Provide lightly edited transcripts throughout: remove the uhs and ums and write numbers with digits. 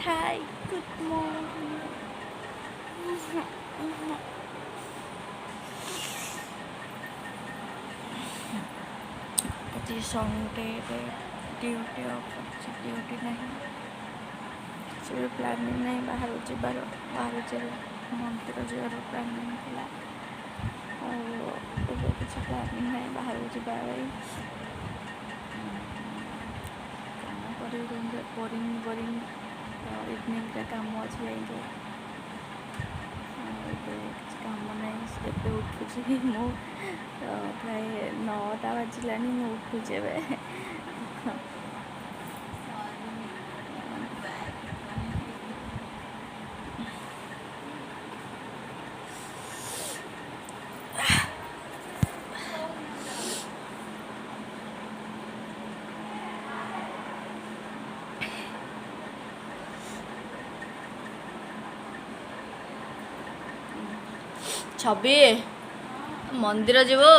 Hi, good morning. ଆଜି ସଣ୍ଡେରେ duty of ଅଛି, ଡ୍ୟୁଟି ନାହିଁ, କିଛି ବି ପ୍ଲାନିଂ ନାହିଁ ବାହାରକୁ ଯିବାର। ମନ୍ଦିର ଯିବାର ପ୍ଲାନିଂ ଥିଲା, ଆଉ ଏବେ କିଛି ପ୍ଲାନିଂ ନାହିଁ ବାହାରକୁ ଯିବା ପାଇଁ। କ'ଣ କରିବି ରୁମ୍ରେ ବୋରିଂ ଇଭିନିଂରେ କାମ ଅଛି ଯାଇକି, ଆଉ ଏବେ କିଛି କାମ ନାହିଁ। ଏବେ ଉଠୁଛି ମୁଁ, ପ୍ରାୟ 9ଟା ବାଜିଲାଣି, ମୁଁ ଉଠୁଛି ଏବେ। ଛବି ମନ୍ଦିର ଯିବୁ?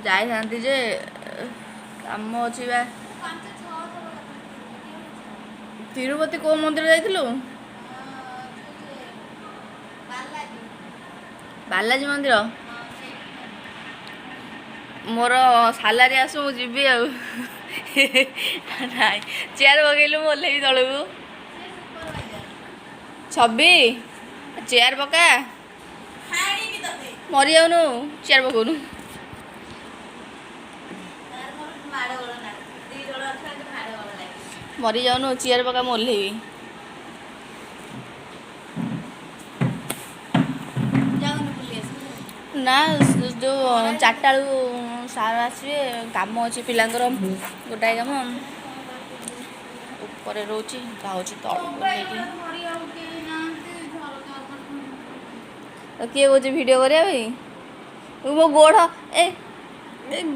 ଯାଇଥାନ୍ତି ଯେ କାମ ଅଛି ବା। ତିରୁପତି କୋଉ ମନ୍ଦିର ଯାଇଥିଲୁ? ବାଲାଜୀ ମନ୍ଦିର। ମୋର ସାଲାରୀ ଆସୁ ମୁଁ ଯିବି ଆଉ। ନାଇଁ, ଚେୟାର ପକେଇଲୁ ମୁଁ ଓହ୍ଲେଇବି ତଳକୁ। ଛବି ଚେୟାର ପକା, ମରିଯାଉନୁ, ଚେୟାର ପକଉନୁ। ମରିଯାଉନୁ, ଚେୟାର ପକା, ମୁଁ ଓହ୍ଲେଇବି। ନା, ଯେଉଁ 4ଟା ବେଳକୁ ସାର୍ ଆସିବେ, କାମ ଅଛି ପିଲାଙ୍କର ଗୋଟାଏ କାମ। ଉପରେ ରହୁଛି, ଯାଉଛି ତଳକୁ ଓହ୍ଲେଇକି। କିଏ କହୁଛି ଭିଡ଼ିଓ କରିବା ପାଇଁ? ମୋ ଗୋଡ଼,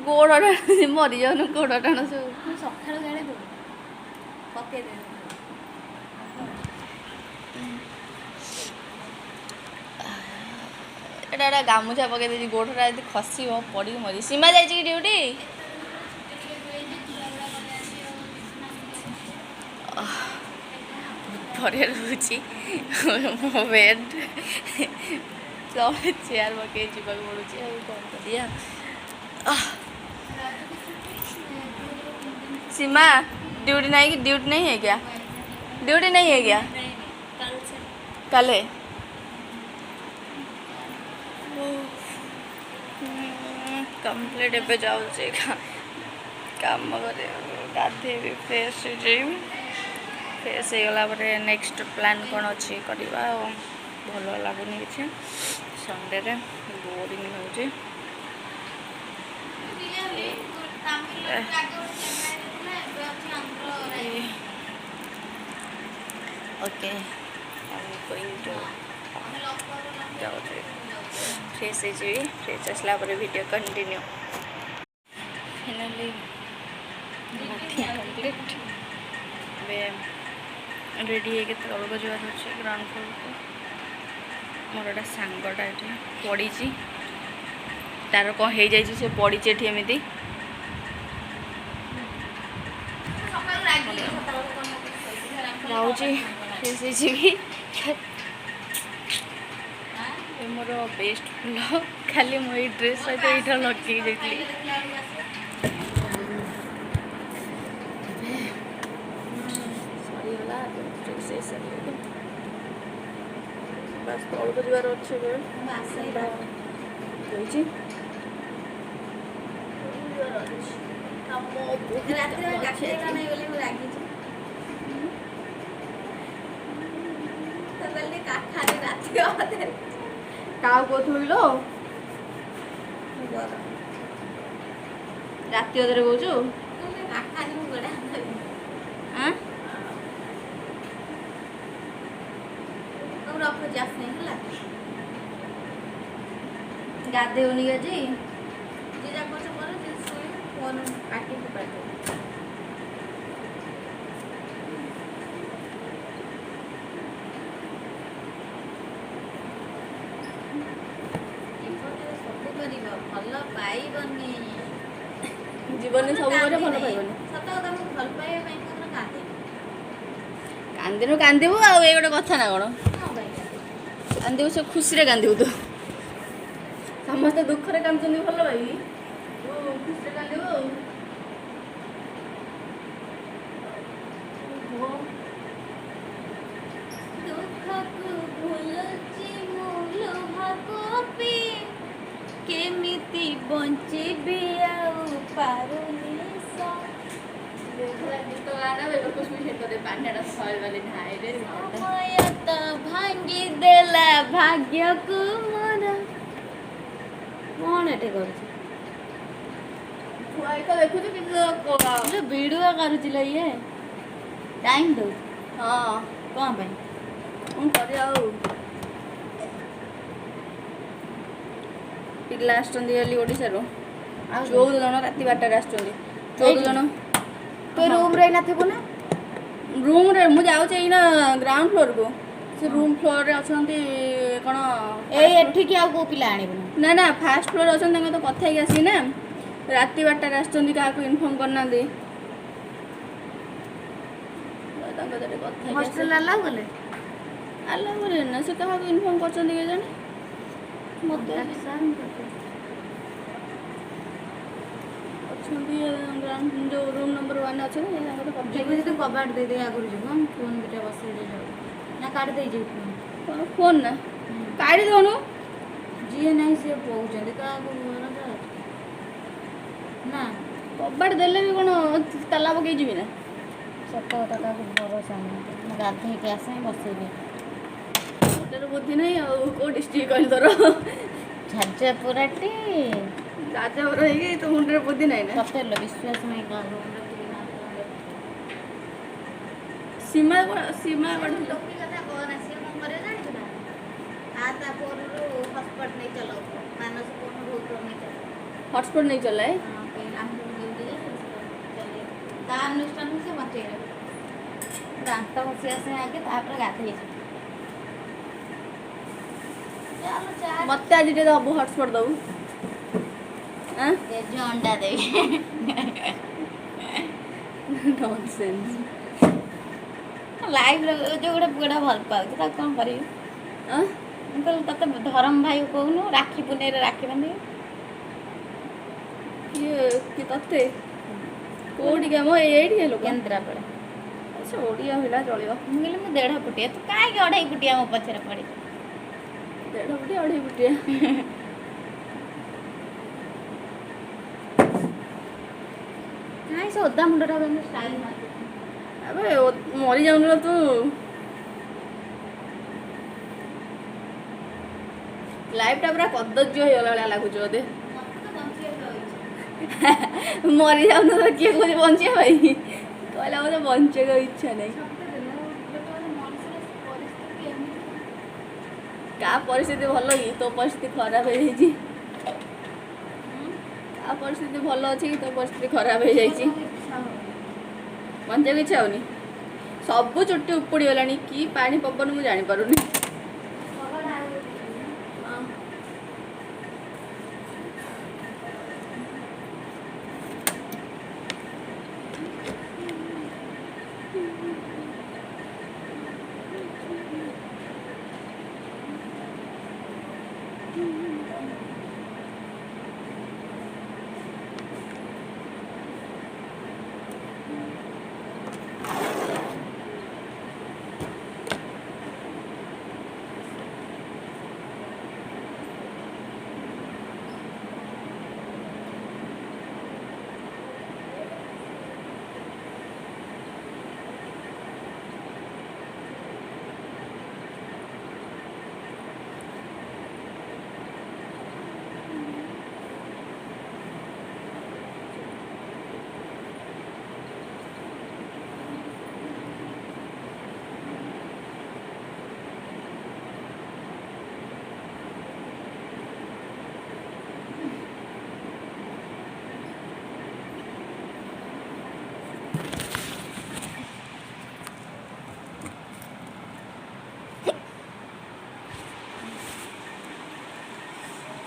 ଗୋଡ଼ ଟାଣୁଛି, ମରିଯାଉନୁ, ଗୋଡ଼ ଟାଣୁଛୁ। ସକାଳୁ ଜାଣି ଦଉ ପକେଇଦେବି। ଏଇଟା ଗାମୁଛା ପକେଇ ଦେଇଛି, ଗୋଡ଼ଟା ଯଦି ଖସିବ ପଡ଼ିକି ମରି। ସୀମା ଯାଇଛି କି ଡ୍ୟୁଟି? ଉପରେ ରହୁଛି ମୋ ବେଡ୍ ତଳେ ଚେୟାର ପକେଇ ଯିବାକୁ ପଡ଼ୁଛି, ଆଉ କ'ଣ କରିବା। सीमा ड्यूटी नहीं कि ड्यूटी नहीं है क्या? ड्यूटी नहीं है क्या? कल है। कंप्लीट एवं जाऊे काम करे गाधेबी फ्रेश फ्रेश हो गला नेक्स्ट प्लान कौन अच्छी करवा। भल लगुनि कि संडे रे बोरिंग हो। ओके जाऊे फ्रेश हो फ्रेश आसला video continue. Finally complete ready है तौक जवार अच्छे ग्राउंड फ्लोर को। मोर गोटे सांगटा ये पड़ी तार कौन हो जाए से पड़ी एमती जाऊँगी फ्रेश मोर बेस्ट फुल खाली मो ड्रेस सहित ये लगे जाइए। सरीगला फ्रेश बस तौक जबार अच्छे क्या थोल राति अधे कौचु गाधेनी आज भल पाइबनी जीवन सब करे भल पाइबनी सत କଥା ମୁଁ ଭଲ ପାଇବା ପାଇଁ କୋଉଦିନ କାନ୍ଦିନି। କାନ୍ଦିବୁ ଆଉ ଏଇ ଗୋଟେ କଥା ନା କଣ ହଁ ଭାଇ କାନ୍ଦିବୁ ସେ ଖୁସିରେ କାନ୍ଦିବୁ ତୁ ସମସ୍ତେ ଦୁଃଖରେ କାନ୍ଦୁଛନ୍ତି ଭଲ ପାଇବି ତୁ ଖୁସିରେ କାନ୍ଦିବୁ ଆଉ ଦୁଃଖକୁ ଭୁଲୁଛି ମୁଁ ଲୁହକୁ ପିଇ କେମିତି ବଞ୍ଚିବି ଆଉ ପାରୁନି ଗୀତ ଗାନା କୁସୁମି ସେତରେ ପାଣ୍ଡାଟା ସରିଗଲି ନାଇରେ ସମୟ ତ ଭାଙ୍ଗି ଦେଲା ଭାଗ୍ୟକୁ ମୋର କ'ଣ ଏଠି କରୁଛି ଛୁଆ ତ ଦେଖୁଛୁ କିନ୍ତୁ ଭିଡ଼ିଓ କରୁଛି ଲୋ ଇଏ ଟାଇମ୍ ଦଉଛି ହଁ କ'ଣ ପାଇଁ କ'ଣ କରିବା ଆଉ ପିଲା ଆସୁଛନ୍ତି ହେଲି ଓଡ଼ିଶାରୁ ଆଉ 14 ଜଣ ରାତି 12ଟାରେ ଆସୁଛନ୍ତି 14 ଜଣ ତୁ ରୁମ୍ରେ ଏଇନା ଥିବୁ ନା ରୁମ୍ରେ ମୁଁ ଯାଉଛି ଏଇନା ଗ୍ରାଉଣ୍ଡ ଫ୍ଲୋରକୁ ସେ ରୁମ୍ ଫ୍ଲୋରରେ ଅଛନ୍ତି କ'ଣ ଏଇ ଏଠିକି ଆଉ କେଉଁ ପିଲା ଆଣିବୁନି ନା ନା ଫାର୍ଷ୍ଟ ଫ୍ଲୋରରେ ଅଛନ୍ତି ତାଙ୍କ ତ କଥା ହେଇକି ଆସିବି ନା ରାତି 12ଟାରେ ଆସୁଛନ୍ତି କାହାକୁ ଇନଫର୍ମ କରିନାହାନ୍ତି ତାଙ୍କ ସହିତ କଥା ହେଇକି ହଷ୍ଟେଲ ଆଲାଉ କଲେ ଆଲାଉ କରିବେନି ନା ସେ କାହାକୁ ଇନଫର୍ମ କରିଛନ୍ତି କେଜାଣି ମୋତେ ଅଛନ୍ତି ଗ୍ରାଉଣ୍ଡ ଯେଉଁ ରୁମ୍ ନମ୍ବର 1 ଅଛନ୍ତି ତାଙ୍କର କଥା ଯିବୁ ଯଦି କବାଟ ଦେଇଦେଇ ଆଗରୁ ଯିବୁ ଫୋନ୍ ଦୁଇଟା ବସେଇ ଦେଇ ଯାଉ ନା କାଢ଼ି ଦେଇଯିବୁ ଫୋନ୍ ଫୋନ୍ ନା କାଢ଼ି ଦେଉନୁ ଯିଏ ନାହିଁ ସିଏ କହୁଛନ୍ତି କାହାକୁ ଭରସା ଅଛି? ନା କବାଟ ଦେଲେ ବି କ'ଣ ତାଲା ପକେଇ ଯିବି ନା ସତ କଥା କାହାକୁ ଭରସା ନାହିଁ ମୁଁ ଗାଧୋଇକି ଆସେ ବସେଇବି ଏଟାର ବୁଦ୍ଧି ନାହିଁ ଆଉ କେଉଁ ଡିଷ୍ଟ୍ରିକ୍ଟ କହିଲି ତୋର ଝାରଝାପୁରାଟି ରାଜାବର ହେଇକି ତୋ ମୁଣ୍ଡରେ ବୁଦ୍ଧି ନାହିଁ ନା ସତେଲ ବିଶ୍ୱାସ ନାହିଁ କାହାକୁ ସୀମା ସୀମା ପଡ଼ିଥିଲା ଟୋପି କଥା କହନା ସିଏ କ'ଣ କରିବ ଜାଣିଛୁ ନା ତା ଫୋନରୁ ହଟସ୍ପଟ୍ ନେଇ ଚଲାଉଥିବ ମାନସ ଫୋନରୁ ବହୁତ ନେଇ ଚଲାଉ ହଟସ୍ପଟ୍ ନେଇ ଚଲାଏ ତା ଅନୁଷ୍ଠାନ ସେ ବଞ୍ଚେଇ ନେବ ଦାନ୍ତ ଘଷି ଆସେ ଆଗେ ତାପରେ ଗାଧେଇଛି ମୋତେ ଆଜି ଟିକେ ଦେବୁ ହଟସ୍ପଟ୍ ଦେବୁ କେଜି ଅଣ୍ଡା ଦେବି ନନ୍ସେନ୍ସ ଲାଇଭ୍ରେ ଯେଉଁ ଗୋଟେ ପୁଅଟା ଭଲ ପାଉଛି ତାକୁ କ'ଣ କରିବି ମୁଁ କହିଲି ତତେ ଧରମ ଭାଇ କହୁନୁ ରାକ୍ଷୀ ପୁନେଇରେ ରାକ୍ଷୀ ବାନ୍ଧିବି କି ତତେ କେଉଁଠିକା ମୋ ଏଇଠିକା ଲୋକ କେନ୍ଦ୍ରାପଡ଼ା ସେ ଓଡ଼ିଆ ହେଲା ଚଳିବ ମୁଁ କହିଲି ମୁଁ 1.5 ଫୁଟିଆ ତୁ କାହିଁକି 2.5 ଫୁଟିଆ ମୋ ପଛରେ ପଡ଼ିଛୁ 1.5 ଫୁଟିଆ 2.5 ଫୁଟିଆ କାହିଁ ସେ ଓଦା ମୁଣ୍ଡଟା ଷ୍ଟାଇଲ୍ ମାରି ଆବେ ମରିଯାଉନୁ ତୁ ଲାଇଫ୍ଟା ପୁରା କଦର୍ଯ୍ୟ ହେଇଗଲା ଭଳିଆ ଲାଗୁଛି ବୋଧେ ମରିଯାଉନୁ ତ କିଏ କହୁଛି ବଞ୍ଚିବା ପାଇଁ କହିଲା ମୋତେ ବଞ୍ଚିବାକୁ ଇଚ୍ଛା ନାହିଁ କାହା ପରିସ୍ଥିତି ଭଲ କି ତୋ ପରିସ୍ଥିତି ଖରାପ ହେଇଯାଇଛି କାହା ପରିସ୍ଥିତି ଭଲ ଅଛି କି ତୋ ପରିସ୍ଥିତି ଖରାପ ହେଇଯାଇଛି ବଞ୍ଚିବାକୁ ଇଚ୍ଛା ହେଉନି ସବୁ ଚୁଟି ଉପୁଡ଼ିଗଲାଣି କି ପାଣି ପବନ ମୁଁ ଜାଣିପାରୁନି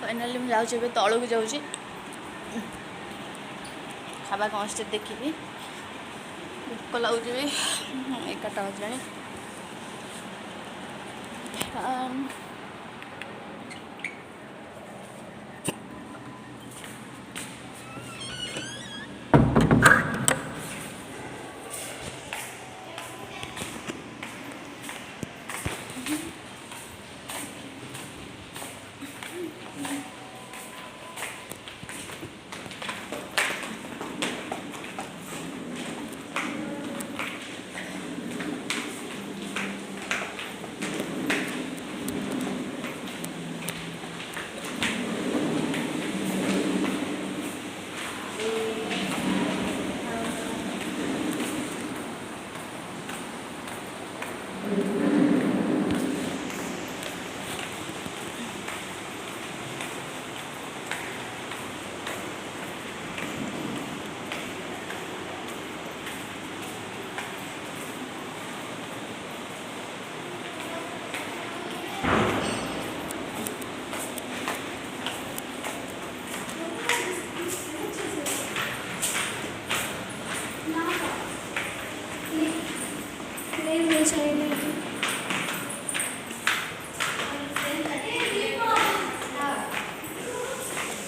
फाइनाली ମୁଁ ଯାଉଛି ଏବେ ତଳକୁ ଯାଉଛି खावा कौन से देखी भोक लगे 11टा बजलानी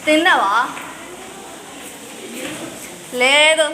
తిన్నావా లేదు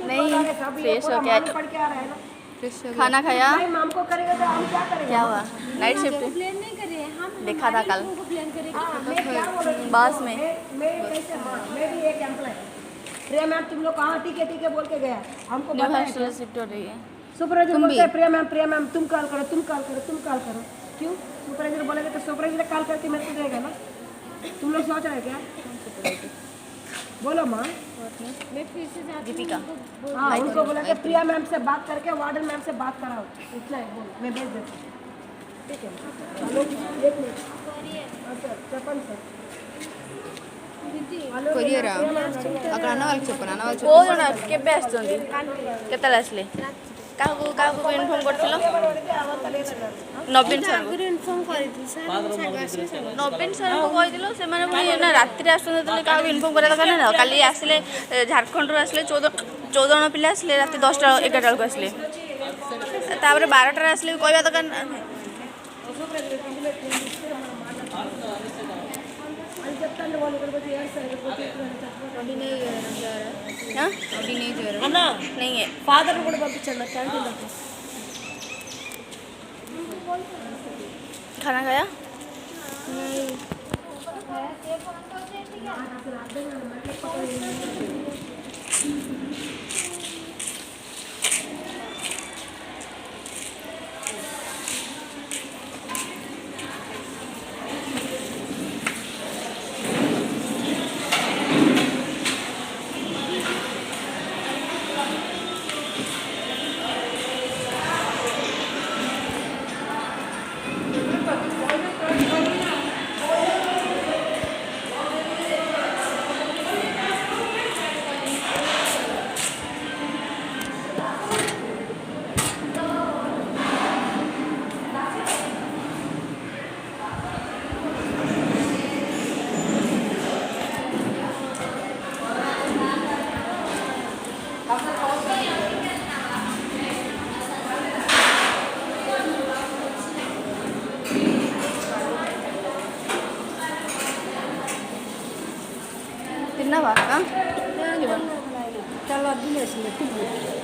नहीं फ्रेश हो गया खाना खाया क्या हुआ नाइट शिफ्ट देखा था कल बस में प्रिया मैम तुम लोग कहाँ टीके टीके बोल के गया हमको हॉस्टल शिफ्ट हो रही है सुपरवाइजर बोलते हैं प्रिया मैम तुम कॉल करो तुम कॉल करो तुम कॉल करो क्यों सुपरवाइजर बोलेगा तो सुपरवाइजर कॉल करके मेरे को देगा ना तुम लोग सोच रहे क्या बोलो माँ मैं फिर से जाती दीपिका हाँ उनको बोला कि प्रिया मैम से बात करके वार्डन मैम से बात कराओ इतना है बोलो मैं भेज देती हूँ ठीक है हेलो एक मिनट सर చెప్పండి సార్ కొరియరా అక్కడ అన్న వాళ్ళకి చెప్పను అన్న వాళ్ళు କୋଉଦିନ କେବେ ଆସୁଛନ୍ତି କେତେବେଳେ ଆସିଲେ କାହାକୁ କାହାକୁ ଇନଫର୍ମ କରିଥିଲ ନବୀନ ସାର୍ इन्फॉर्म କରିଥିଲି ସାର୍ ନବୀନ ସାର୍ଙ୍କୁ କହିଥିଲ ସେମାନେ ପୁଣି ନା ରାତିରେ ଆସୁନଥିଲେ କାହାକୁ ଇନଫର୍ମ କରିବା ଦରକାର ନା କାଲି ଆସିଲେ ଝାଡ଼ଖଣ୍ଡରୁ ଆସିଲେ 14 ଜଣ ପିଲା ଆସିଲେ ରାତି 10ଟା 11ଟା ବେଳକୁ ଆସିଲେ ତାପରେ 12ଟାରେ ଆସିଲେ କହିବା ଦରକାର ନା हाँ? అవి నీ జ్వరం అన్నా नहीं है ఫాదర్ కూడా పంపించండి క్యాంటీన్ खाना खाया ନେବା ଯିବା ଚାଲ ଦିନେ ଆସିଲେ ଠିକ୍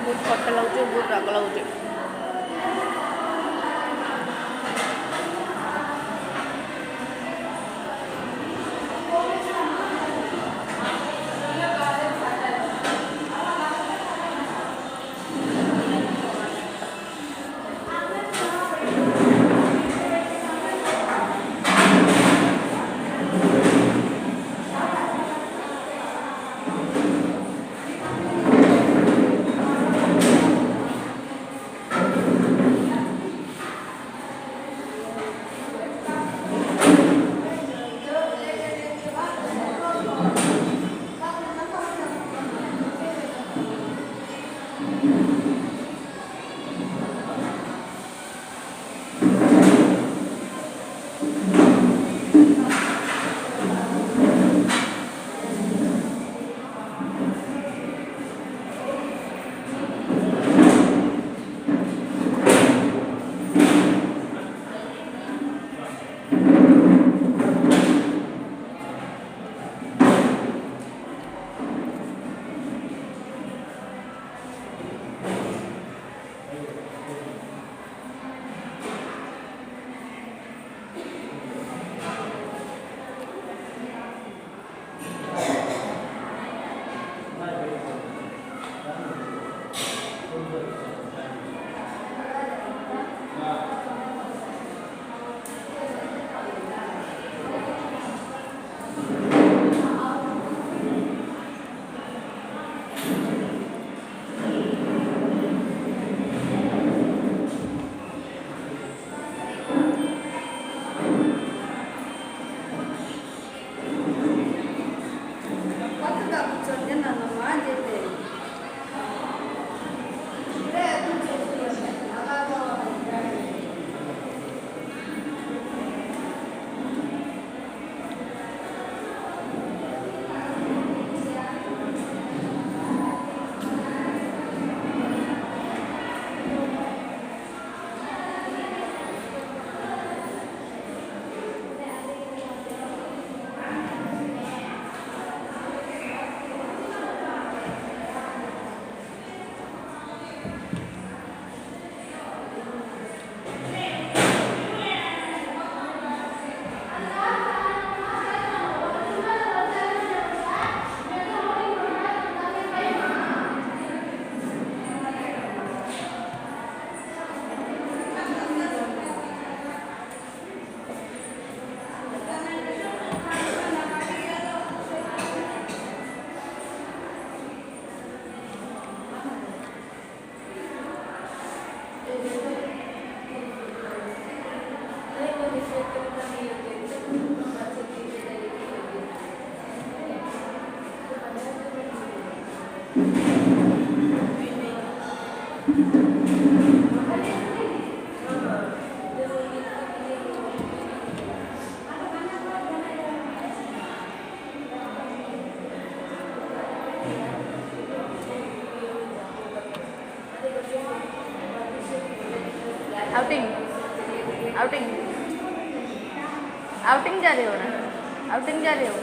ବହୁତ ଖଟା ଲାଗୁଛି ବହୁତ ରାଗ ଲାଗୁଛି आउटिंग आउटिंग आउटिंग जा रहे हो ना, आउटिंग जा रहे हो।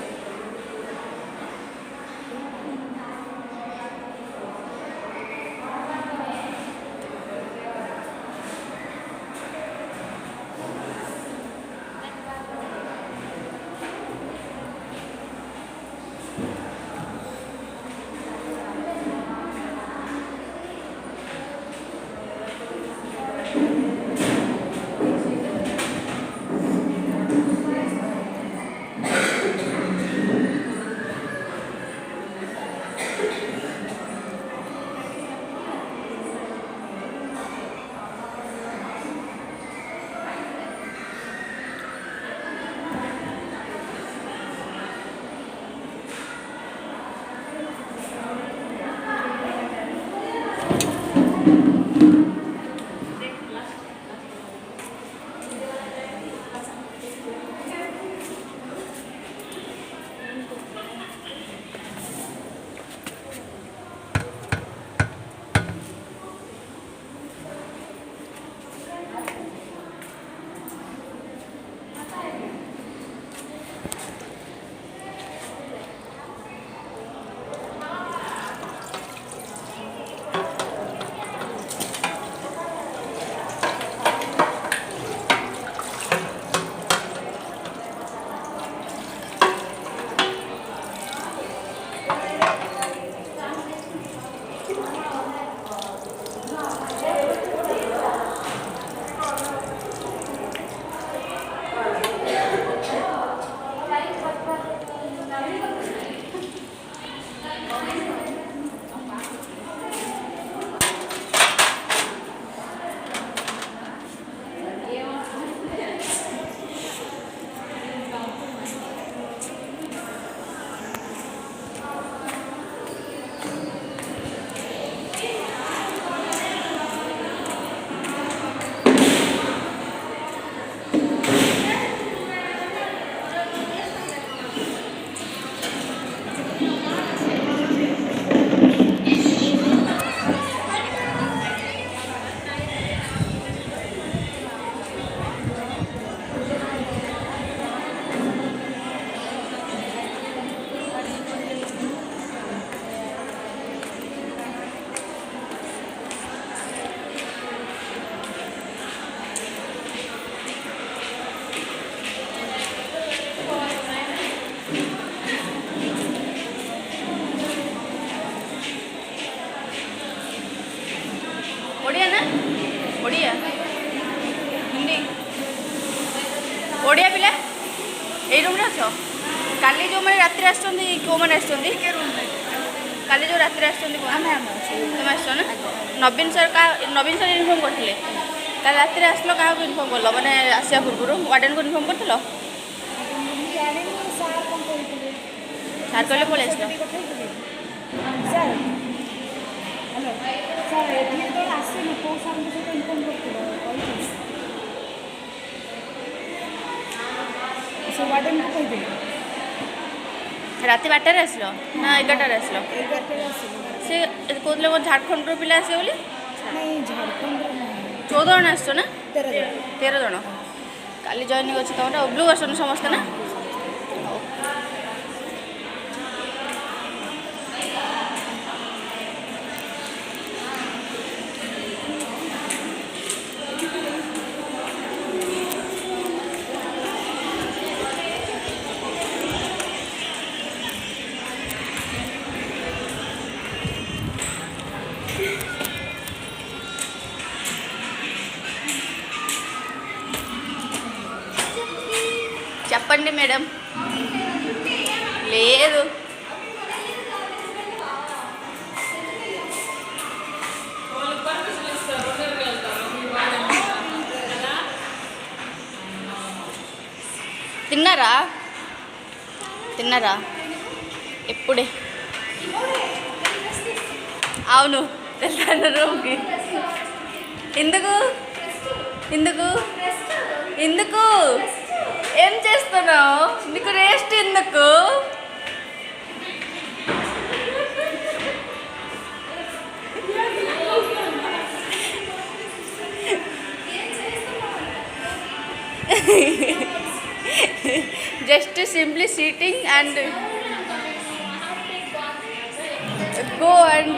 ओडिया ना, ओडिया हिंदी ओडिया पिला ये रूम रे अछ काली जो मैंने रात आसुँच कौ मैंने काली जो रात आसुँच तुम आस ना नवीन सर का नवीन सर इनफर्म करते कल रात आसल क्या इनफर्म कल मैंने आसा पूर्व वार्डन को इनफर्म कर सार कहले पलि रात 8टार आसल ना 11टार आसल से कहते कौन झारखंड पिला आसे बोली 14 जन आस ना 13 जन काली जॉइनिंग अच्छे तुम ब्लू आसन समस्ते ना చెప్పండి మేడం లేదు తిన్నారా తిన్నారా ఎప్పుడే అవును వెళ్తాను రూమ్కి. ఎందుకు ఎందుకు ఎందుకు ఏం చేస్తున్నావు? నీకు రెస్ట్ ఎందుకు? Just simply sitting and go and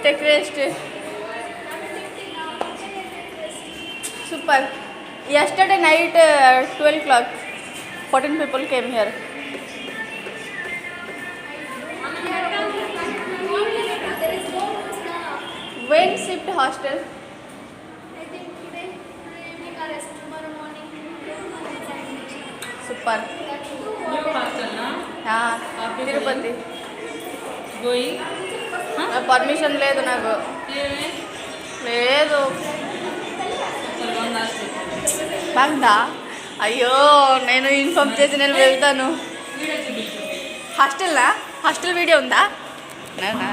take rest. Super. Yesterday night 12 o'clock 14 people came here. When shift hostel? Super. Tirupati permission లేదు నాకు. లేదు బాగుందా? అయ్యో నేను ఇన్ఫార్మ్ చేసి నేను వెళ్తాను. హాస్టల్ వీడియో ఉందా?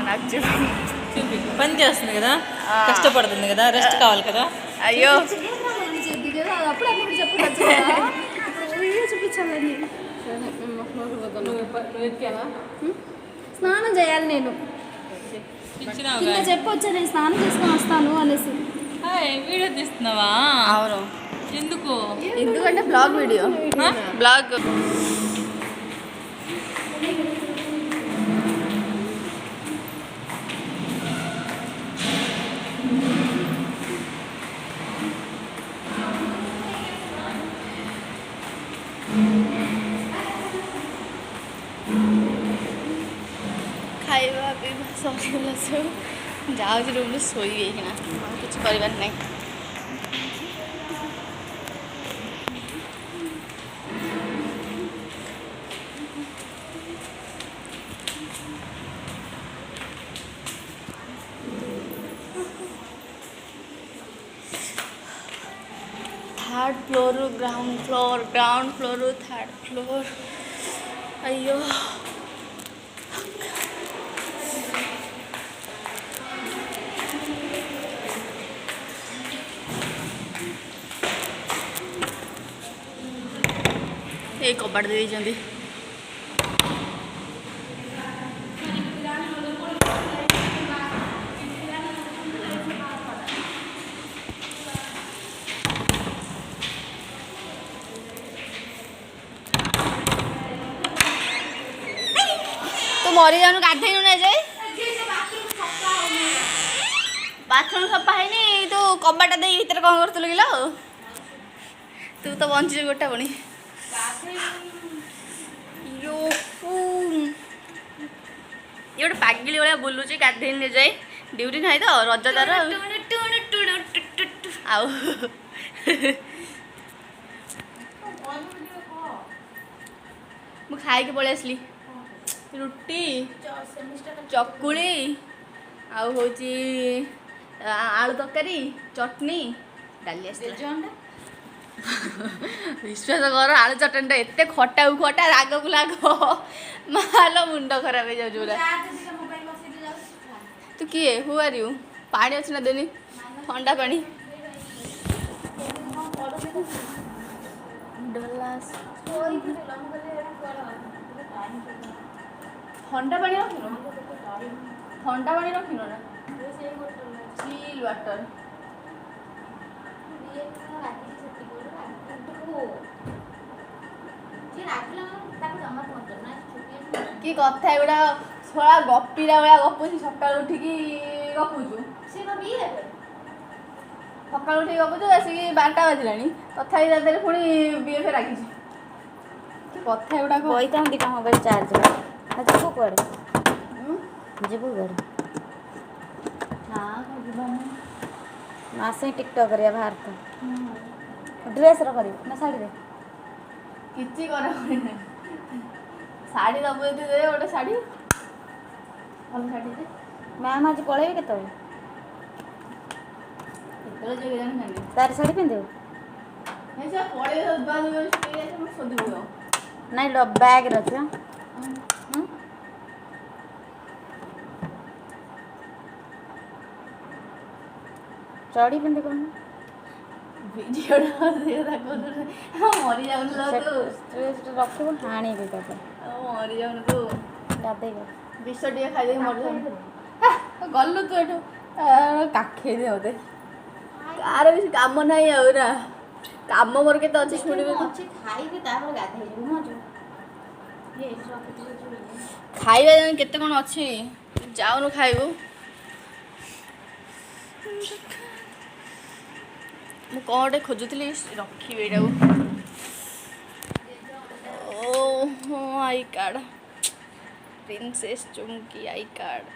నాకు చూపి. పని చేస్తుంది కదా, కష్టపడుతుంది కదా, రెస్ట్ కావాలి కదా. అయ్యో చూపించాలని నువ్వు ఎక్కావా? స్నానం చేయాలి నేను. ఇచ్చినావు కింద చెప్పొచ్చా నేను స్నానం చేసుకొని వస్తాను అనేసి. వీడియో తీస్తున్నావా? అవును. ఎందుకు? ఎందుకంటే బ్లాగ్ వీడియో. బ్లాగ్ ଖାଇବା ପିଇବା ସରିଗଲା ସବୁ. ଯାଉଛି ରୁମ୍ରେ ଶୋଇବି ଏଇକିନା, ଆଉ କିଛି କରିବାର ନାହିଁ. Third floor ground floor third floor. अयो ये कबाड़ दे दी. तू मरी जानु गाधेनु ना जाए बाथरूम सफा है तू कबाटा दे भीतर कौन करूँ किलो तू तो बंची गोटा पुणी ये गोटे पागिली भाया बुलूची गाधेन जाए ड्यूटी ना तो रज तार आउ मु खाई पलि आसली रुटी चकुली आउ होची आलू तरकारी चटनी डाली आसला. विश्वास कर आलू चटनी एत खटा खटा राग को लाग माल मुंड खराब हो जाऊँ. तू किए हु आर यू? पानी अच्छी ना देनी ठंडा पानी ठंडा पानी रखिन ठंडा पानी रखिन ना चिल वाटर कि कथा एगुड़ा छड़ा गपीरा भाया गपुची सका उठिकी गपुचु सका उठिकी गपुचु आसिक 12टा बाजिला तथापि पुणी बीएफ राखी कथा एगुड़ा କହିଥାନ୍ତି କ'ଣ ମୋବାଇଲ ଚାର୍ଜ ଯିବୁ କୁଆଡ଼େ ଯିବୁ କୁଆଡ଼େ ଆସେ ଟିକଟକ୍ କରିବା ବାହାର ତ ଡ୍ରେସ୍ର କରିବୁ ନା ଶାଢ଼ୀରେ କିଛି କରା ଶାଢ଼ୀ ଦେବୁ ଯଦି ଦେ ଗୋଟେ ଶାଢ଼ୀ ଭଲ ଶାଢ଼ୀରେ ମ୍ୟାମ୍ ଆଜି ପଳେଇବେ କେତେବେଳେ କେତେବେଳେ ଯିବେ ଜାଣିନାହାନ୍ତି ତାର ଶାଢ଼ୀ ପିନ୍ଧିବୁ ସେ ପଳେଇବେ ସୋଧିବୁ ନାଇଁ ବ୍ୟାଗ୍ରେ ଅଛି ଚଢ଼ି ପିନ୍ଧି କହୁନୁ ଭିଡ଼ିଓଟା ମରିଯାଉନୁ ତୁ ଷ୍ଟ୍ରେସ୍ ରଖିବୁ ହାଣିବି ତତେ ମରିଯାଉନୁ ତୁ ଗାଧେଇବ ବିଷ ଟିକେ ଖାଇଦେଇ ମରିଯାଉନୁ ଗଲୁ ତୁ ଏଠୁ କାଖେଇ ଦେ ମୋତେ କାହାର କିଛି କାମ ନାହିଁ ଆଉ ନା କାମ ମୋର କେତେ ଅଛି ଶୁଣିବି ତୁ ଅଛି ଖାଇବି ତାପରେ ଗାଧେଇଯିବୁ ହଁ ଖାଇବା କେତେ କ'ଣ ଅଛି ଯାଉନୁ ଖାଇବୁ ମୁଁ କ'ଣ ଗୋଟେ ଖୋଜୁଥିଲି ରଖିବି ଏଇଟାକୁ ଓହୋ I card princess Chumki I card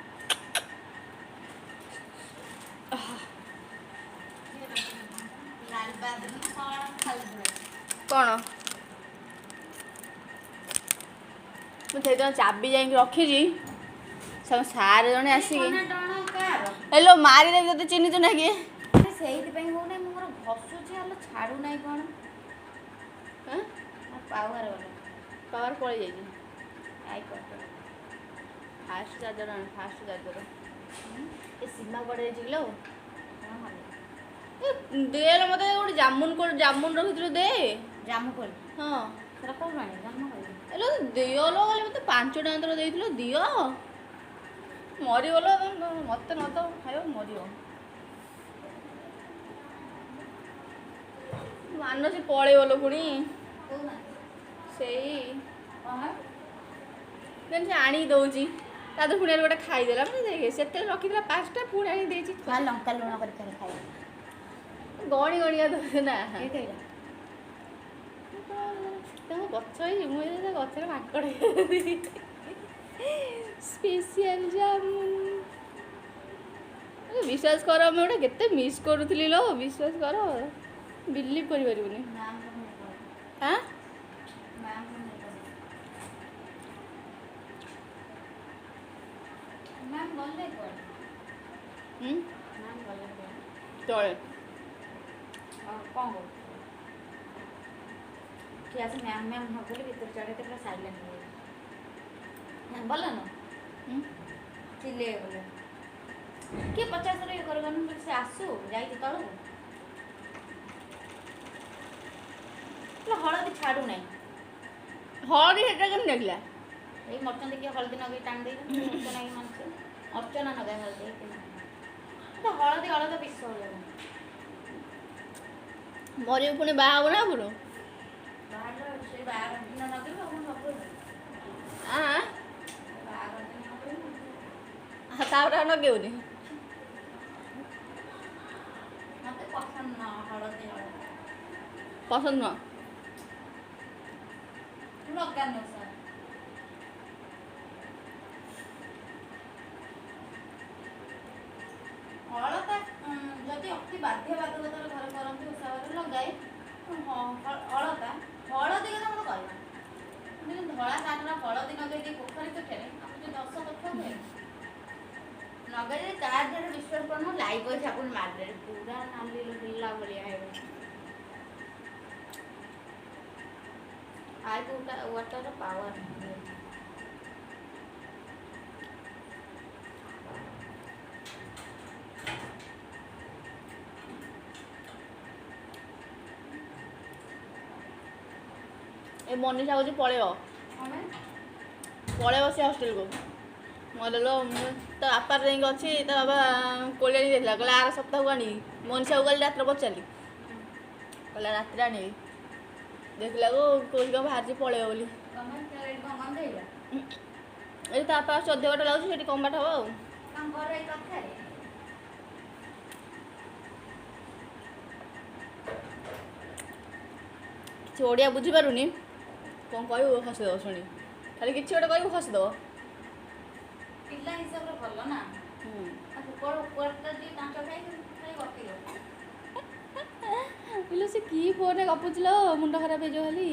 କ'ଣ ମୁଁ ସେଇଦିନ ଚାବି ଯାଇକି ରଖିଛି ସାର୍ ଜଣେ ଆସିକି ହେଲୋ ମାରିଦେବି ତତେ ଚିହ୍ନିଛୁ ନା କିଏ ସେଇଥିପାଇଁ ହଉନାହିଁ ମୁଁ ମୋର ଘଷୁଛି ହେଲେ ଛାଡ଼ୁନାହିଁ କ'ଣ ପାୱାର ଗଲା ପାୱାର ପଳେଇ ଯାଇଛି ଆଇ କଟ ଫାଷ୍ଟ ଚାର୍ଜର ଆଣ ଫାଷ୍ଟ ଚାର୍ଜର ଏ ସୀମା କୁଆଡ଼େ ଯାଇଛି କିଲୋ ଦେଲେ ମୋତେ ଗୋଟେ ଜାମୁନ ରଖିଥିଲୁ ଦେ ଜାମୁ କୋଳି ହଁ ସେଟା କୋଉଠୁ ଆଣିବି ଜାମୁ କୋଳି ହେଲୋ ଦିଅ ଲୋ ଗଲେ ମୋତେ 5 ଟଙ୍କା ତୋର ଦେଇଥିଲ ଦିଅ ମରିଗଲ ମୋତେ ନ ତ ଖାଇବ ମରିବ ମାନସି ପଳେଇବ ଲୋ ପୁଣି ସେଇ ଦେନ୍ ସେ ଆଣିକି ଦେଉଛି ତା ଦେହରେ ପୁଣି ଗୋଟେ ଖାଇଦେଲା ମାନେ ଦେଖେ ସେତେବେଳେ ରଖିଥିଲା 5ଟା ପୁଣି ଆଣିକି ଦେଇଛି ଲଙ୍କା ଲୁଣ କରି ଖାଇବା ଗଣି ଗଣିକା ଦେଉଛି ନା ଏଇଟା ତାଙ୍କ ଗଛ ହେଇଛି ମୁଁ ତା ଗଛରେ ମାଙ୍କଡ଼ ସ୍ପେସିଆଲ ଜାମୁନ ବିଶ୍ୱାସ କର ଆମେ ଗୋଟେ କେତେ ମିସ୍ କରୁଥିଲି ଲୋ ବିଶ୍ୱାସ କର ବିଲିଭ୍ କରିପାରିବୁନି ହାଁ ତଳେ କ'ଣ କରୁ ଠିକ୍ ଅଛି ମ୍ୟାମ୍ ମ୍ୟାମ୍ ଭାବିଲି ଭିତରେ ଚଢ଼େଇତେ ପୁରା ସାଇଲେଣ୍ଟ ହେଇଗଲା ଭଲ ନା ଚିଲେଇ ଗଲେ କିଏ 50 ଥର ଇଏ କରିବନି ସେ ଆସୁ ଯାଇଛି ତଳକୁ ହଳଦୀ ଛାଡ଼ୁ ନାହିଁ ହଳଦୀ ସେଟା କେମିତି ଦେଖିଲା ଏଇ ମର୍ଚନ୍ତି କିଏ ହଳଦୀ ନଗେଇ ଟାଣି ଦେଇଛି ଅର୍ଚ୍ଚନା କି ମାନୁଛି ଅର୍ଚ୍ଚନା ନଗାଏ ହଳଦୀ ତ ହଳଦୀ ହଳଦୀ ବିଷ ହେଇଗଲା ମରିବୁ ପୁଣି ବାହା ହବ ନା ପୁଣି ବାହାଘର ସେଇ ବାହାଘର ଦିନ ନଗେଇବି ଆଉ ସବୁ ବାହାଘର ଦିନ ନଗେଇବି ତାପରେ ଆଉ ଲଗେଇବୁନି ମୋତେ ପସନ୍ଦ ନୁହଁ ହଳଦୀ ପସନ୍ଦ ନୁହଁ ଲଗାନି ସାର୍ ହଳଦା ଯଦି ଅତି ବାଧ୍ୟବାଧକତାରେ ଘରେ କରନ୍ତି ହିସାବରେ ଲଗାଏ ହଳଦା ହଳଦୀ କଥା ମୋତେ କହିବ କିନ୍ତୁ ଧଳା ସାର୍ଟର ହଳଦୀ ଲଗେଇ ଦେଇ ପୋଖରୀ ତୁଠରେ ଆମର ଯେଉଁ 10 କଥା ହୁଏ ଲଗେଇ କାହା ଦେହରେ ବିଶ୍ୱାସ କରୁନ ଲାଇକ୍ ଅଛି ଆପଣ ମାରିଦେବେ ପୁରା ନାଲି ହେଲା ଭଳିଆ ହେଇଗଲା ଆଇ ୱାଟର ପାୱାର ଏ ମନୀଷା କହୁଛି ପଳେଇବ ସେ ହଷ୍ଟେଲକୁ ମରିଲ ତା ବାପାର ଯାଇକି ଅଛି ତା ବାବା କୋଳି ଆଣିକି ଦେଇଥିଲା କହିଲା ଆର ସପ୍ତାହକୁ ଆଣିବି ମନୀଷାକୁ କାଲି ରାତିରେ ପଚାରିଲି କହିଲା ରାତିରେ ଆଣିବି ଦେଖିଲାକୁ କୋଉଠି କ'ଣ ବାହାରିଛି ପଳେଇବ ବୋଲି ଏଇ ତା ବାପା ଆସୁଛି ଅଧିକ ବାଟ ଲାଗୁଛି ସେଠି କମ୍ ବାଟ ହବ ଆଉ କିଛି ଓଡ଼ିଆ ବୁଝିପାରୁନି କ'ଣ କହିବୁ ହସିଦେବ ଶୁଣି ଖାଲି କିଛି ଗୋଟେ କହିବୁ ହସିଦେବ ପିଲା ହିସାବରେ ଭଲ ନା ଇଲୋ ସେ କି ଫୋନରେ ଗପୁছিল ମୁଣ୍ଡ ଖରାପ ହେଇଯିବ ଖାଲି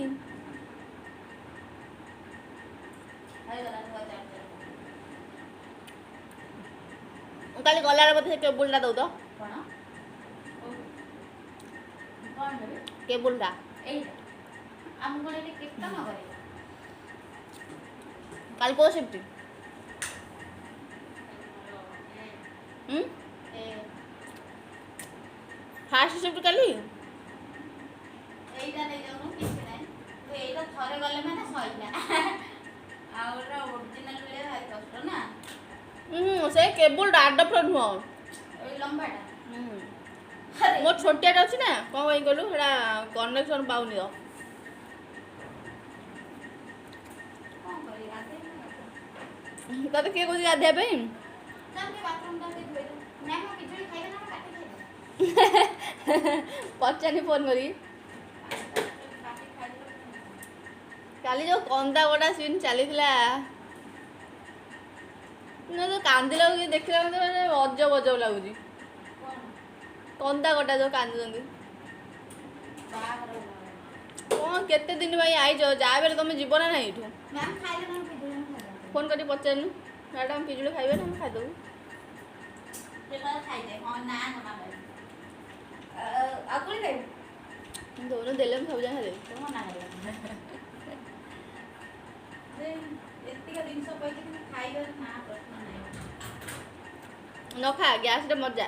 କାଲି ଗଲାବେଳେ ବୋଧେ ସେ କେବୁଲଟା ଦେଉ ତ କେବୁଲଟା କାଲି କେଉଁ ସିଫ୍ଟ ଫାଷ୍ଟ ସିଫ୍ଟ କାଲି ଏଇଟା ନେଇଯାଉନୁ କିଛି ନାହିଁ ତୁ ଏଇଟା ଥରେ ଗଲେ ମାନେ ସଇଲା ଆଉ ଏଟା ଓରିଜିନାଲ ମିଳିବା ଭାରି କଷ୍ଟ ନା ସେ କେବୁଲଟା ଆଡପ୍ଟର ନୁହଁ ଏଇ ଲମ୍ବାଟା ମୋ ଛୋଟିଆଟା ଅଛି ନା କ'ଣ ପାଇଁ କହିଲୁ ସେଟା କନେକ୍ସନ୍ ପାଉନି ତ କ'ଣ କରିବି ଗାଧେଇବି ନା ତତେ କିଏ କହୁଛି ଗାଧୋଇବା ପାଇଁ ଚାଲ ବାଥରୁମଟା ଟିକେ ଧୋଇଦେ ନାଇଁ ମୁଁ ପିଜୁଳି ଖାଇବେ ନା କାଟି ଖାଇବେ ପଚାରି ଫୋନ୍ କରିକି କାଟି ଖାଇଦେଲେ କାଲି ଯେଉଁ କନ୍ଦା ବଟା ସିନ୍ ଚାଲିଥିଲା ନା ତ କାନ୍ଦିଲା କିଏ ଦେଖିଲା ମୋତେ ମାନେ ଅଜବ ଅଜବ ଲାଗୁଛି କ'ଣ କନ୍ଦା କଟା ଯେଉଁ କାନ୍ଦୁଛନ୍ତି ବାହାଘର କ'ଣ କେତେ ଦିନ ପାଇଁ ଆଇଛ ଯାହା ବେଲେ ତମେ ଯିବ ନା ନାହିଁ ଏଇଠୁ ମ୍ୟାମ୍ ଖାଇଲେ ନା ପିଜୁଳି ମୁଁ ଖାଇଦେବି ଫୋନ୍ କରି ପଚାରୁନୁ ମ୍ୟାଡ଼ାମ୍ ପିଜୁଳି ଖାଇବେ ନା ଆମେ ଖାଇଦେବୁ ସେ କହିଲା ଖାଇଦେ ହଁ ନା ମନା କରିବି ଆଉ କୋଳି ଖାଇବୁ ଦଉନ ଦେଲେ ମୁଁ ସବୁ ଯାକ ଖାଇଦେବି ସେ ମନା କଲା ଯେ ଏତିକ ଜିନିଷ କହିଛି କିନ୍ତୁ ଖାଇବାର ନା ପ୍ରଶ୍ନ ନାହିଁ ନ ଖା ଗ୍ୟାସ୍ରେ ମଜା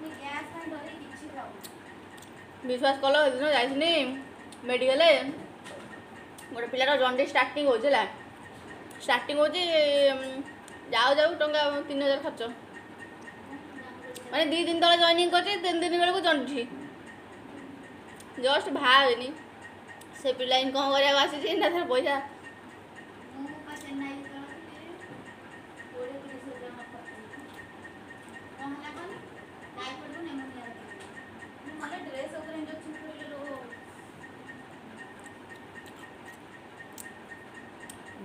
ମୁଁ ଗ୍ୟାସ୍ ପାଇଁ ଡରି କିଛି ଖାଉନି ବିଶ୍ୱାସ କଲ ସେଦିନ ଯାଇଥିନି ମେଡ଼ିକାଲରେ ଗୋଟେ ପିଲାର ଜଣ୍ଡିସ୍ ଷ୍ଟାର୍ଟିଂ ହେଉଛି ହେଲା ଷ୍ଟାର୍ଟିଂ ହେଉଛି ଯାଉ ଯାଉ ଟଙ୍କା 3000 ଖର୍ଚ୍ଚ ମାନେ 2 ଦିନ ତଳେ ଜଏନିଂ କରିଛି 3 ଦିନ ବେଳକୁ ଜଣ୍ଡିସ୍ ଜଷ୍ଟ ବାହାରିନି ସେ ପିଲା ହିଁ କ'ଣ କରିବାକୁ ଆସିଛି ନା ତାର ପଇସା ମୁଁ ପା ଚେନ୍ନାଇ ଯେତେବେଳେ ଥିଲି 20-30 ହଜାର ଖର୍ଚ୍ଚ କ'ଣ ହେଲା କହନି ଟାଇଫଏଡ଼୍ ନେମୋନିଆ ନହେଲେ ଡ୍ରେସ୍ ଉପରେ ଇଞ୍ଜେକ୍ସନ୍ କରିଲେ ରୋଗ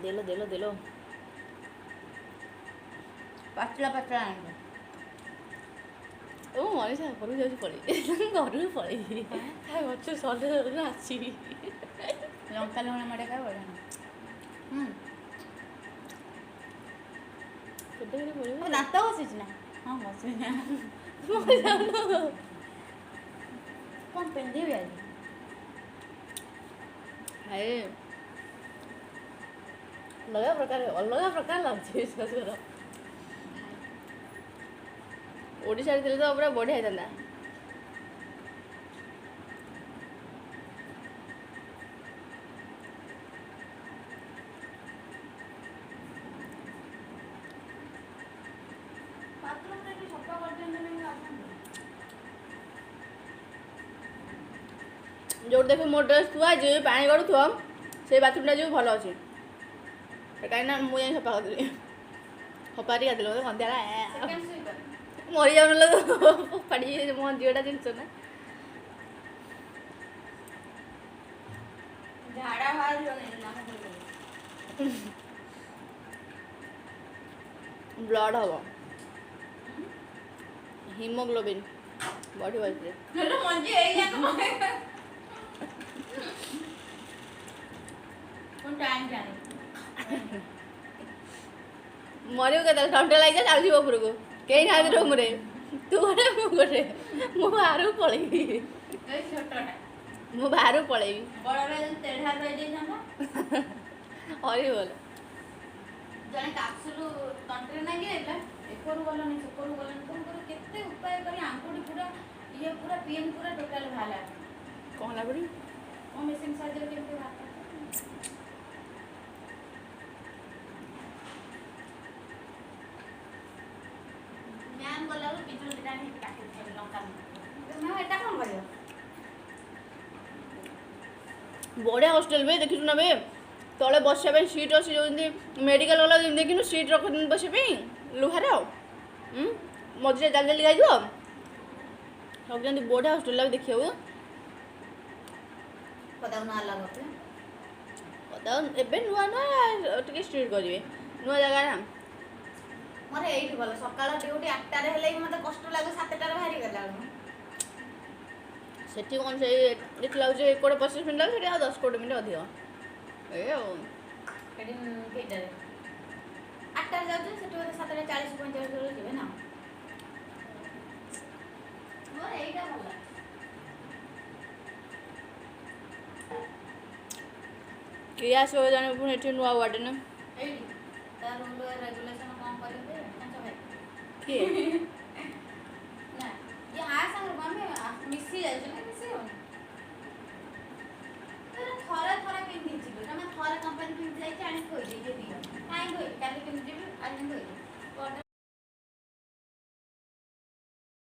ଦେଲ ଦେଲ ପାଚଲା ଆଣିବ ଓ ମଣିଷ ଘରକୁ ଯାଉଛି ପଳେଇ ଘରକୁ ପଳେଇବି ଗଛ ସରିଲେ ଆସିବି ଲଙ୍କା ଲୁଣ ମଡ଼େ ଖାଇବ କେତେ ଘରେ ପଳେଇବ ଦାନ୍ତ ଘଷିଛି ନା ହଁ ଘଷିବି କ'ଣ ପିନ୍ଧିବି ଆଜି ହାଏ ଅଲଗା ପ୍ରକାର ଲାଗୁଛି ବିଶ୍ୱାସ କର ଓଡ଼ିଶାରେ ଥିଲେ ତ ପୁରା ବଢ଼ିଆ ହେଇଥାନ୍ତା ବାଥରୁମ୍ଟା ଟିକେ ସଫା କରିଦିଅନ୍ତେ ନାହିଁ ଆସନ୍ତୁ ଯୋଉଠି ଦେଖି ମୋ ଡ୍ରେସ୍ ଥୁଆ ହେଇଛି ପାଣି ଗଡ଼ୁଥିବ ସେଇ ବାଥରୁମ୍ଟା ଯିବୁ ଭଲ ଅଛି କାହିଁକିନା ମୁଁ ଯାଇ ସଫା କରିଦେଲି ସଫା ଟିକେ ଆସିଲି ମୋତେ ସନ୍ଧ୍ୟା ସେକେଣ୍ଡ ସୁଇପର ମରିଯାଉନല്ലോ ଫୋପାଡ଼ି ମୋ ଝିଅଟା ଜିନିଷ ନା ଝାଡ଼ା ବାହାରିବନି ନାମ ବ୍ଲଡ଼ ହେବ ହିମୋଗ୍ଲୋବିନ୍ ବଢ଼ିବ ଏଥିରେ ହେଲେ ମଞ୍ଜି ହେଇଯାକ କ'ଣ ଟାଇମ୍ ଜାଣି ମରିବୁ କେତେବେଳେ ଥଣ୍ଡା ଲାଗିଯାଏ ଚାଲିଯିବ ଉପରକୁ କେହି ନାହାନ୍ତି ରୁମ୍ରେ ତୁ ଗୋଟେ ମୁଁ ଗୋଟେ ମୁଁ ବାହାରକୁ ପଳେଇବି ଏଇ ଛୋଟଟା ମୁଁ ବାହାରକୁ ପଳେଇବି ବଡ଼ରେ ଯଦି ତେଢ଼ା ରହିଯାଇଥାନ୍ତା ହରିବଲ ଜଣେ କାପସୁଲ ତଣ୍ଟିରେ ନାଗି ଯାଇଥିଲା ଏକରୁ ଗଲନି ସେକରୁ ଗଲନି କ'ଣ କରୁ କେତେ ଉପାୟ କରି ଆଙ୍ଗୁଠି ପୁରା ଇଏ ପୁରା ପିନ୍ ପୁରା ଟୋଟାଲ ବାହାରିଲା କ'ଣ ହେଲା ପଡ଼ି ମୋ ମେସିନ୍ ସାହାଯ୍ୟରେ କେମିତି ବାହାର ମ୍ୟାମ୍ ଗଲାବେଳକୁ ପିଜୁଳି ଦିଟା ଆଣି କାଟି ଦେଇଛନ୍ତି ଲଙ୍କା ମ୍ୟାମ୍ ଏଟା କ'ଣ କରିବ ବଢ଼ିଆ ହଷ୍ଟେଲ ବେ ଦେଖିଛୁ ନା ବେ ତଳେ ବସିବା ପାଇଁ ସିଟ୍ ଅଛି ଯେଉଁ ଯେମିତି ମେଡ଼ିକାଲ ଗଲା ଯେମିତି ଦେଖିନୁ ସିଟ୍ ରଖୁଛନ୍ତି ବସିବା ପାଇଁ ଲୁହାର ମଝିରେ ଚାଲି ଚାଲି ଯାଇଯିବ ସବୁ ଯେମିତି ବଢ଼ିଆ ହଷ୍ଟେଲ ବି ଦେଖିବାକୁ ପଦାକୁ ନା ଲାଗତେ ଏବେ ନୂଆ ନୂଆ ଟିକେ ଷ୍ଟ୍ରିଟ୍ କରିବେ ନୂଆ ଜାଗା ନା ମୋର ଏଇଠି ଭଲ ସକାଳ ଡ୍ୟୁଟି 8ଟାରେ ହେଲେ ବି ମୋତେ କଷ୍ଟ ଲାଗେ 7ଟାରେ ବାହାରି ଗଲା ବେଳକୁ ସେଠି କ'ଣ ସେଇ ଏଠି ଲାଗୁଛି 20-25 ମିନିଟ୍ ଲାଗୁଛି ସେଠି ଆଉ 10-20 ମିନିଟ୍ ଅଧିକ ଏ ଆଉ ସେଠି କେଇଟାରେ 8ଟାରେ ଯାଉଛି ସେଠି ବୋଧେ 7:40-45 ବେଳକୁ ଯିବେ ନା ମୋର ଏଇଟା ଭଲ କିଏ ଆସିବ ଜାଣିବ ପୁଣି ଏଠି ନୂଆ ୱାର୍ଡେନ୍ ଏଇଠି ତା ରୁଲ୍ ରେଗୁଲେସନ୍ କ'ଣ କରିବେ ଜାଣିଛ ଭାଇ କିଏ ନା ଯାହା ସାଙ୍ଗରେ ଆମେ ମିଶି ଯାଉଛୁ ନା ମିଶି ହେଉନି